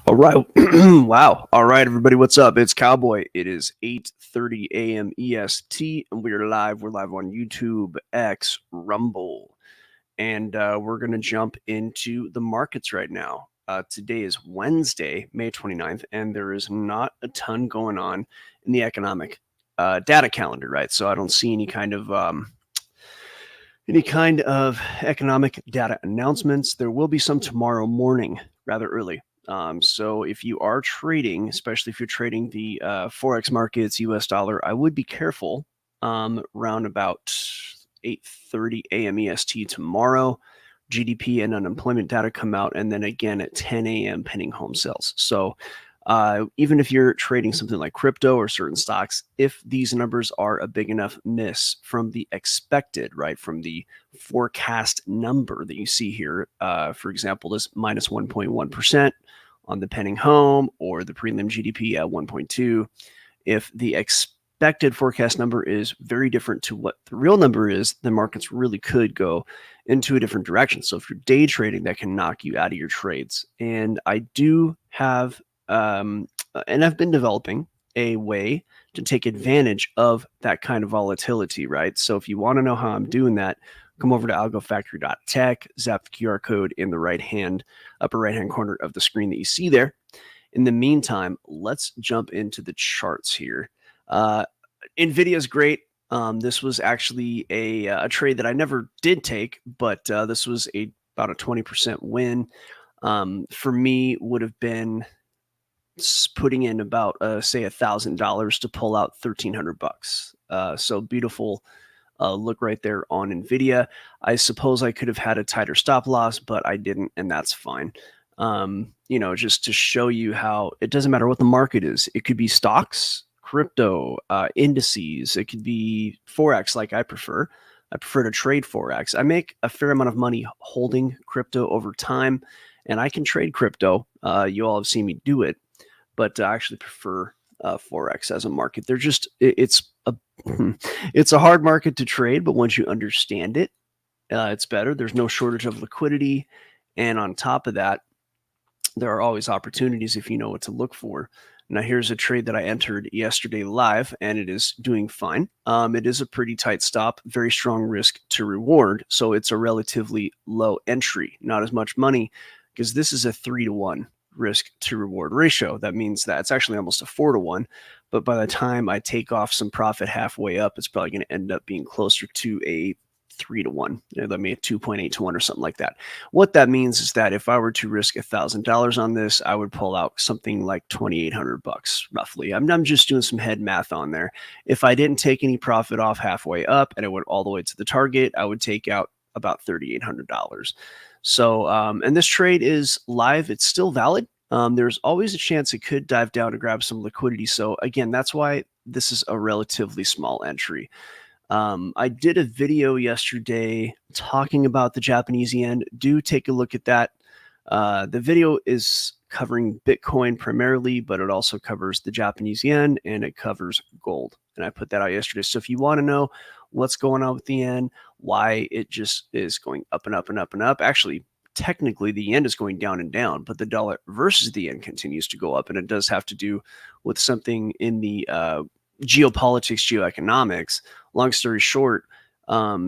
All right. Wow. All right, everybody. What's up? It's Cowboy. It is 8:30 AM EST, and we're live. We're live on YouTube, X, Rumble. And we're going to jump into the markets right now. Today is Wednesday, May 29th, and there is not a ton going on in the economic data calendar, right? So I don't see any kind of economic data announcements. There will be some tomorrow morning, rather early. So if you are trading, especially if you're trading the Forex markets, US dollar, I would be careful around about 8:30 AM EST tomorrow. GDP and unemployment data come out, and then again at 10 AM pending home sales. So even if you're trading something like crypto or certain stocks, if these numbers are a big enough miss from the expected, right, from the forecast number that you see here, for example, this minus 1.1% on the pending home or the prelim GDP at 1.2, if the expected forecast number is very different to what the real number is, the markets really could go into a different direction. So if you're day trading, that can knock you out of your trades. And I do have and I've been developing a way to take advantage of that kind of volatility, right? So if you want to know how I'm doing that, come over to algofactory.tech, zap the QR code in the upper right-hand corner of the screen that you see there. In the meantime, let's jump into the charts here. NVIDIA is great. This was actually a trade that I never did take, but this was about a 20% win. For me, would have been putting in about say $1,000 to pull out $1,300. So beautiful look right there on NVIDIA. I suppose I could have had a tighter stop loss, but I didn't, and that's fine. Just to show you how it doesn't matter what the market is. It could be stocks, crypto, indices. It could be Forex, like I prefer. I prefer to trade Forex. I make a fair amount of money holding crypto over time, and I can trade crypto. You all have seen me do it. But I actually prefer Forex as a market. It's a hard market to trade, but once you understand it, it's better. There's no shortage of liquidity. And on top of that, there are always opportunities if you know what to look for. Now, here's a trade that I entered yesterday live, and it is doing fine. It is a pretty tight stop, very strong risk to reward. So it's a relatively low entry, not as much money, because this is a 3-to-1 risk to reward ratio. That means that it's actually almost a 4-to-1, but by the time I take off some profit halfway up, it's probably going to end up being closer to a 3-to-1. Let me a 2.8-to-1 or something like that. What that means is that if I were to risk $1,000 on this, I would pull out something like $2,800 roughly. I'm just doing some head math on there. If I didn't take any profit off halfway up and it went all the way to the target, I would take out about $3,800. So, and this trade is live. It's still valid. There's always a chance it could dive down to grab some liquidity. So again, that's why this is a relatively small entry. I did a video yesterday talking about the Japanese yen. Do take a look at that. The video is covering Bitcoin primarily, but it also covers the Japanese yen and it covers gold. And I put that out yesterday. So if you want to know what's going on with the yen, why it just is going up and up and up and up. Actually, technically, the yen is going down and down, but the dollar versus the yen continues to go up. And it does have to do with something in the geopolitics, geoeconomics. Long story short,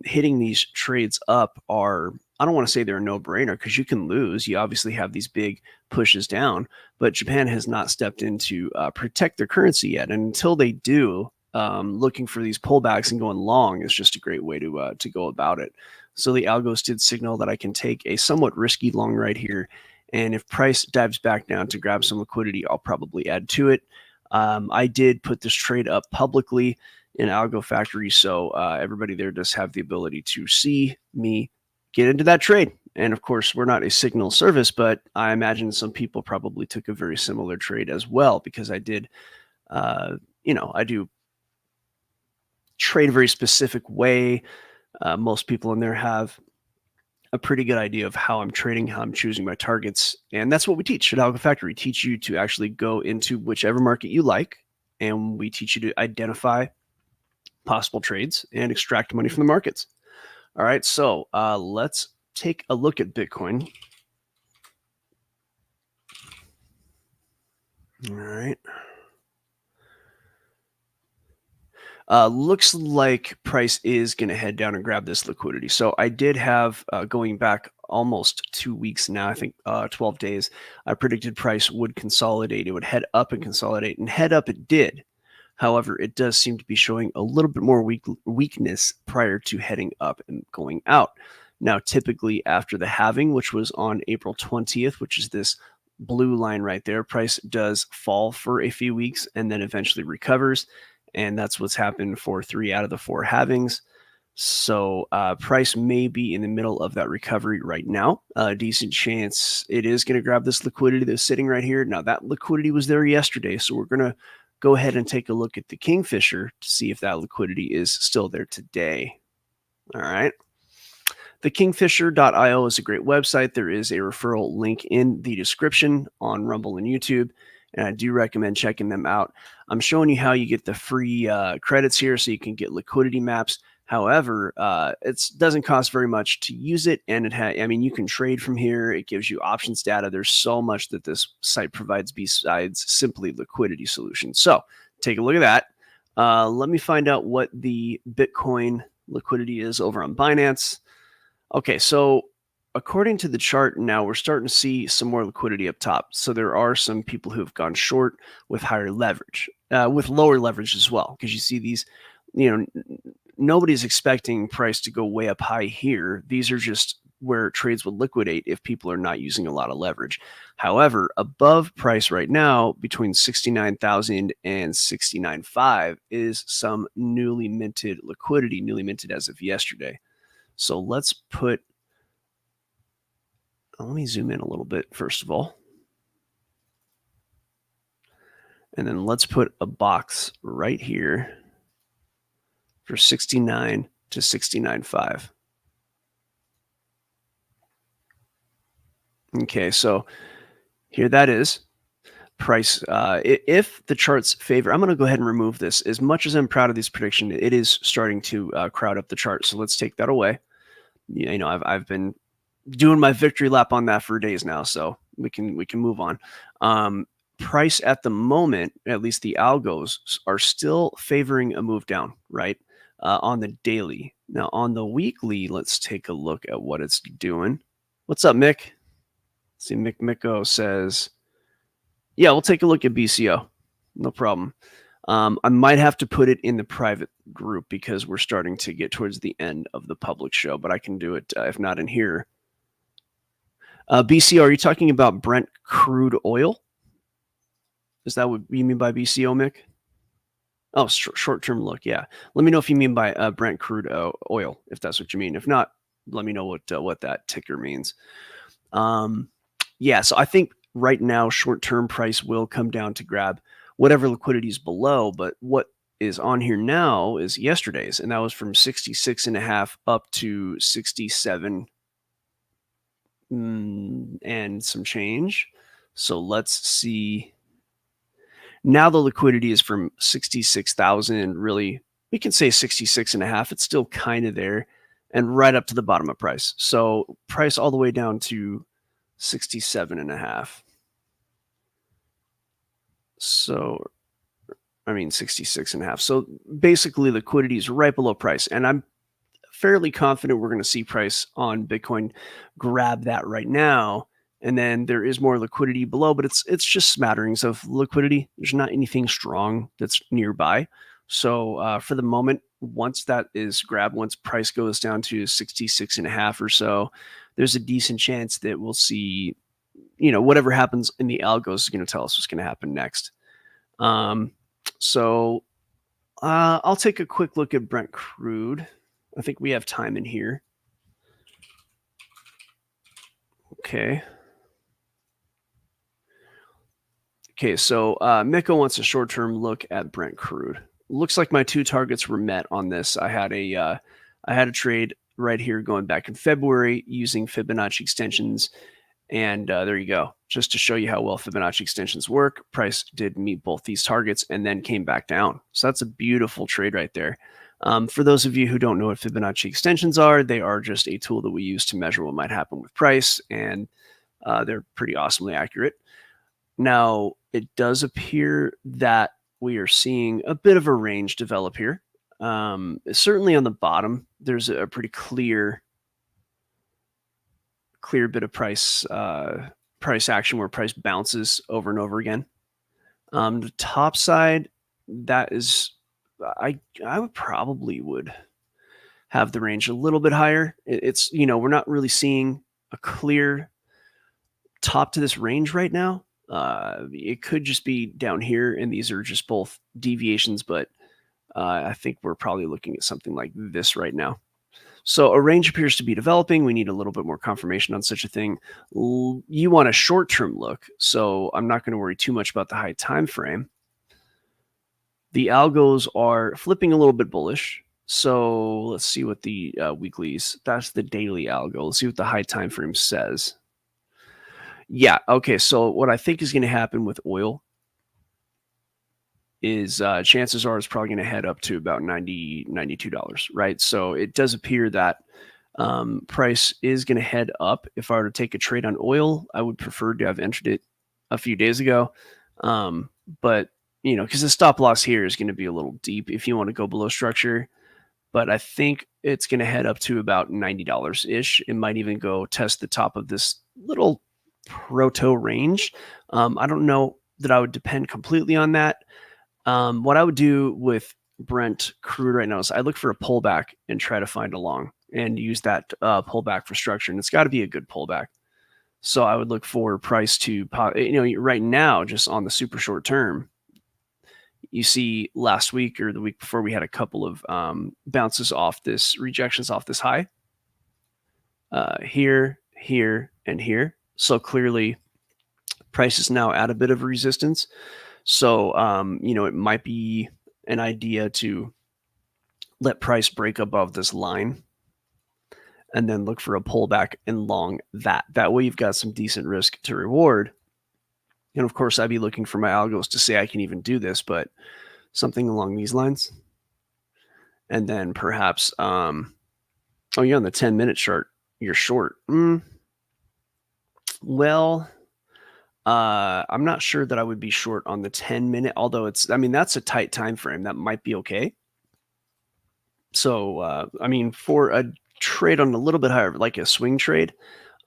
hitting these trades up are, I don't want to say they're a no-brainer because you can lose. You obviously have these big pushes down, but Japan has not stepped in to protect their currency yet. And until they do, looking for these pullbacks and going long is just a great way to go about it. So the algos did signal that I can take a somewhat risky long right here. And if price dives back down to grab some liquidity, I'll probably add to it. I did put this trade up publicly in Algo Factory, so everybody there does have the ability to see me get into that trade. And of course, we're not a signal service, but I imagine some people probably took a very similar trade as well, because I did, I do trade a very specific way. Most people in there have a pretty good idea of how I'm trading, how I'm choosing my targets. And that's what we teach at Algo Factory. We teach you to actually go into whichever market you like, and we teach you to identify possible trades and extract money from the markets. All right, so let's take a look at Bitcoin. All right. Looks like price is going to head down and grab this liquidity. So I did have, going back almost 2 weeks now, I think 12 days, I predicted price would consolidate. It would head up and consolidate, and head up it did. However, it does seem to be showing a little bit more weakness prior to heading up and going out. Now, typically after the halving, which was on April 20th, which is this blue line right there, price does fall for a few weeks and then eventually recovers. And that's what's happened for 3 out of the 4 halvings. So price may be in the middle of that recovery right now. A decent chance it is going to grab this liquidity that's sitting right here. Now, that liquidity was there yesterday, so we're going to go ahead and take a look at the Kingfisher to see if that liquidity is still there today. All right. The kingfisher.io is a great website. There is a referral link in the description on Rumble and YouTube, and I do recommend checking them out. I'm showing you how you get the free credits here so you can get liquidity maps. However, it doesn't cost very much to use it, and you can trade from here. It gives you options data. There's so much that this site provides besides simply liquidity solutions. So take a look at that. Let me find out what the Bitcoin liquidity is over on Binance. Okay, so according to the chart now, we're starting to see some more liquidity up top. So there are some people who have gone short with higher leverage, with lower leverage as well, because you see these, nobody's expecting price to go way up high here. These are just where trades would liquidate if people are not using a lot of leverage. However, above price right now, between 69,000 and 69.5 is some newly minted liquidity, newly minted as of yesterday. So let me zoom in a little bit, first of all. And then let's put a box right here for 69 to 69.5. Okay, so here that is. Price, if the charts favor, I'm going to go ahead and remove this. As much as I'm proud of this prediction, it is starting to crowd up the chart. So let's take that away. I've been doing my victory lap on that for days now, so we can move on. Price at the moment, at least the algos, are still favoring a move down, right? On the daily. Now on the weekly, let's take a look at what it's doing. What's up, Mick? See, Miko says, yeah, we'll take a look at BCO. No problem. I might have to put it in the private group because we're starting to get towards the end of the public show, but I can do it if not in here. BCO, are you talking about Brent crude oil? Is that what you mean by BCO, Mick? Oh, short-term look, yeah. Let me know if you mean by Brent crude oil, if that's what you mean. If not, let me know what that ticker means. Yeah, so I think right now short-term price will come down to grab whatever liquidity is below, but what is on here now is yesterday's, and that was from 66.5 up to 67 and some change. So let's see. Now the liquidity is from 66,000, really, we can say 66.5. It's still kind of there, and right up to the bottom of price. So price all the way down to 67.5. So, 66.5. So basically liquidity is right below price. And I'm fairly confident we're going to see price on Bitcoin grab that right now. And then there is more liquidity below, but it's just smatterings of liquidity. There's not anything strong that's nearby. So for the moment, once that is grabbed, once price goes down to 66.5 or so, there's a decent chance that we'll see, whatever happens in the algos is going to tell us what's going to happen next. So I'll take a quick look at Brent crude. I think we have time in here. Okay. Okay, so Miko wants a short-term look at Brent crude. looks like my 2 targets were met on this. I had a trade right here going back in February using Fibonacci extensions. And there you go. Just to show you how well Fibonacci extensions work, price did meet both these targets and then came back down. So that's a beautiful trade right there. For those of you who don't know what Fibonacci extensions are, they are just a tool that we use to measure what might happen with price, and they're pretty awesomely accurate. Now, it does appear that we are seeing a bit of a range develop here. Certainly on the bottom, there's a pretty clear bit of price action where price bounces over and over again. The top side, that is, I probably would have the range a little bit higher. It's, we're not really seeing a clear top to this range right now. It could just be down here, and these are just both deviations, but I think we're probably looking at something like this right now. So a range appears to be developing. We need a little bit more confirmation on such a thing. You want a short-term look, so I'm not going to worry too much about the high time frame. The algos are flipping a little bit bullish. So let's see what the weeklies, that's the daily algo. Let's see what the high time frame says. Yeah, okay, so what I think is going to happen with oil is chances are it's probably going to head up to about $92, right? So it does appear that price is going to head up. If I were to take a trade on oil, I would prefer to have entered it a few days ago. But, because the stop loss here is going to be a little deep if you want to go below structure. But I think it's going to head up to about $90-ish. It might even go test the top of this little proto range. I don't know that I would depend completely on that. What I would do with Brent crude right now is I look for a pullback and try to find a long and use that pullback for structure. And it's got to be a good pullback. So I would look for price to pop, right now, just on the super short term. You see last week or the week before, we had a couple of bounces off this, rejections off this high. Here, and here. So clearly price is now at a bit of resistance. So, it might be an idea to let price break above this line and then look for a pullback and long that. That way you've got some decent risk to reward. And of course, I'd be looking for my algos to say I can even do this, but something along these lines. And then perhaps, on the 10-minute chart, you're short. Well, I'm not sure that I would be short on the 10-minute, although that's a tight time frame. That might be okay. So, for a trade on a little bit higher, like a swing trade,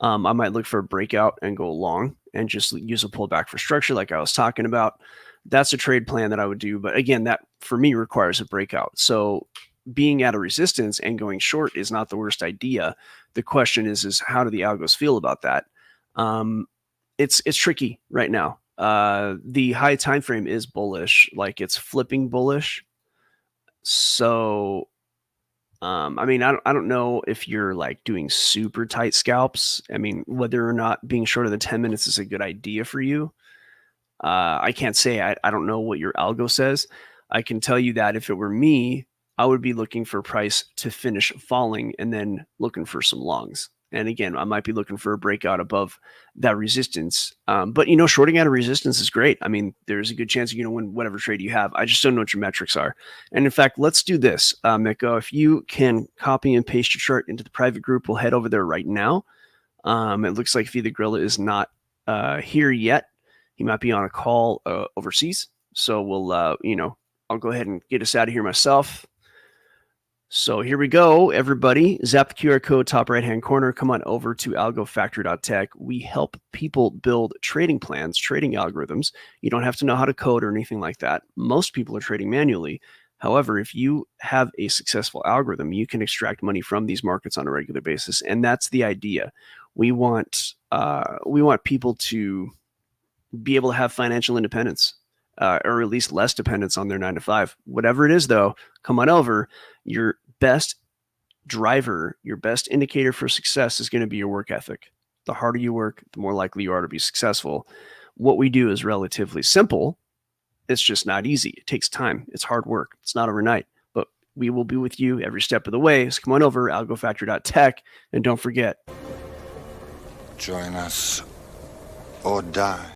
I might look for a breakout and go long and just use a pullback for structure like I was talking about. That's a trade plan that I would do. But again, that for me requires a breakout. So being at a resistance and going short is not the worst idea. The question is how do the algos feel about that? It's tricky right now. The high time frame is bullish, like it's flipping bullish. So, I don't know if you're like doing super tight scalps. Whether or not being short of the 10 minutes is a good idea for you. I can't say. I don't know what your algo says. I can tell you that if it were me, I would be looking for price to finish falling and then looking for some longs. And again, I might be looking for a breakout above that resistance. But, shorting out of resistance is great. There's a good chance you're going to win whatever trade you have. I just don't know what your metrics are. And in fact, let's do this, Miko. If you can copy and paste your chart into the private group, we'll head over there right now. It looks like Fee the Gorilla is not here yet. He might be on a call overseas. So we'll, I'll go ahead and get us out of here myself. So here we go, everybody. Zap the QR code, top right-hand corner. Come on over to algofactory.tech. We help people build trading plans, trading algorithms. You don't have to know how to code or anything like that. Most people are trading manually. However, if you have a successful algorithm, you can extract money from these markets on a regular basis, and that's the idea. We want people to be able to have financial independence. Or at least less dependence on their 9-to-5. Whatever it is, though, come on over. Your best driver, your best indicator for success is going to be your work ethic. The harder you work, the more likely you are to be successful. What we do is relatively simple, It's just not easy. It takes time. It's hard work. It's not overnight, but we will be with you every step of the way. So come on over, algofactory.tech, and don't forget, join us or die.